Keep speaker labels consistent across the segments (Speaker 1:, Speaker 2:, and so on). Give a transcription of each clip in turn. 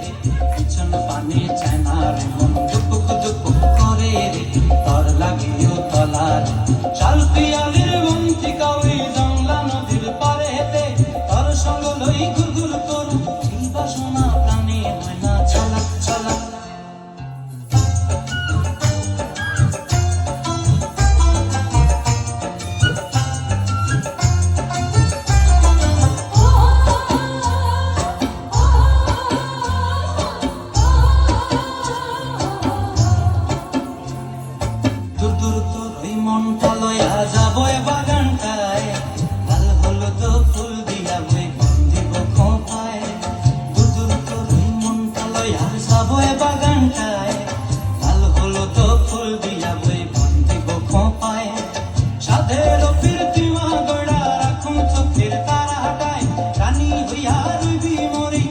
Speaker 1: রে, পিছন পানে চায় না রে, মন দুপুক দুপুক করে রে, তর লাগিও তলার শাল পিয়ালির বন্তিকা ওই জংলা নদীর পারে হেতে, তর সঙ্গ লই ঘুরঘুর করু এই বাসনা প্রাণে হয় না ছলাক ছলাক। দূর দূর তোর ওই মনটা লইয়া যাবো এ বাগানটায়, লাল হলুদ ফুল দিয়া বই বন্দিব খোঁপায়। দূর দূর তোর ওই মনটা লইয়া যাবো এ বাগানটায়, লাল হলুদ ফুল দিয়া বই বন্দিব খোঁপায়। সাধের ফিরতিমা গড়া রাখুন চোখের তারা হাটায়, রানী হইয়া রইবি মরি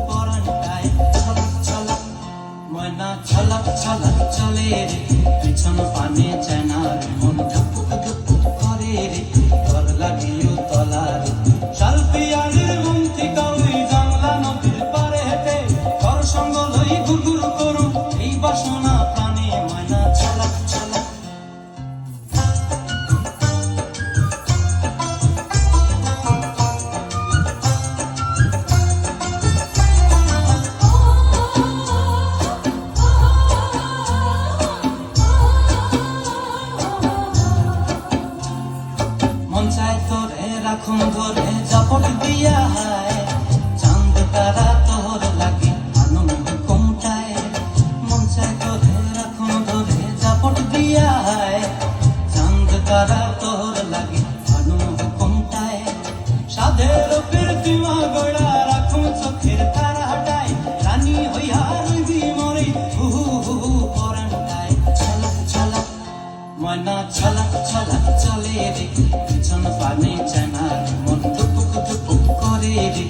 Speaker 1: পরানটায়। ছলাক ছলাক ময়না ছলাক ছলাক চলে রে, পিছন পানে চায় না রে, মন ধুপুক ধুপুক করে রে, তর লাগিও তলার শাল পিয়ালির বন্তিকা ওই জাংলা নদীর পারে হেঁটে, তর সঙ্গ লই ঘুরঘুর করু এই বাসনা প্রাণে ময়না ছলাক ছলাক। মন চায় তোরে রাখুন ধরে জাপট দিয়া হায়, চাঁদ তারা তোর লাগে আনন্দ কোমটায়। মন চায় তোরে রাখুন ধরে জাপট দিয়া হায়, চাঁদ তারা তোর লাগে আনন্দ কোমটায়। সাধের ফিরতিমা গড়া রাখুন চোখের তারা হাটায়, রানী হইয়া রইবি মরে পরানটায়। ছলাক ছলাক ময়না ছলাক ছলাক চলে রে, পিছন পানে চায় না রে, মন দুপুক দুপুক করে রে,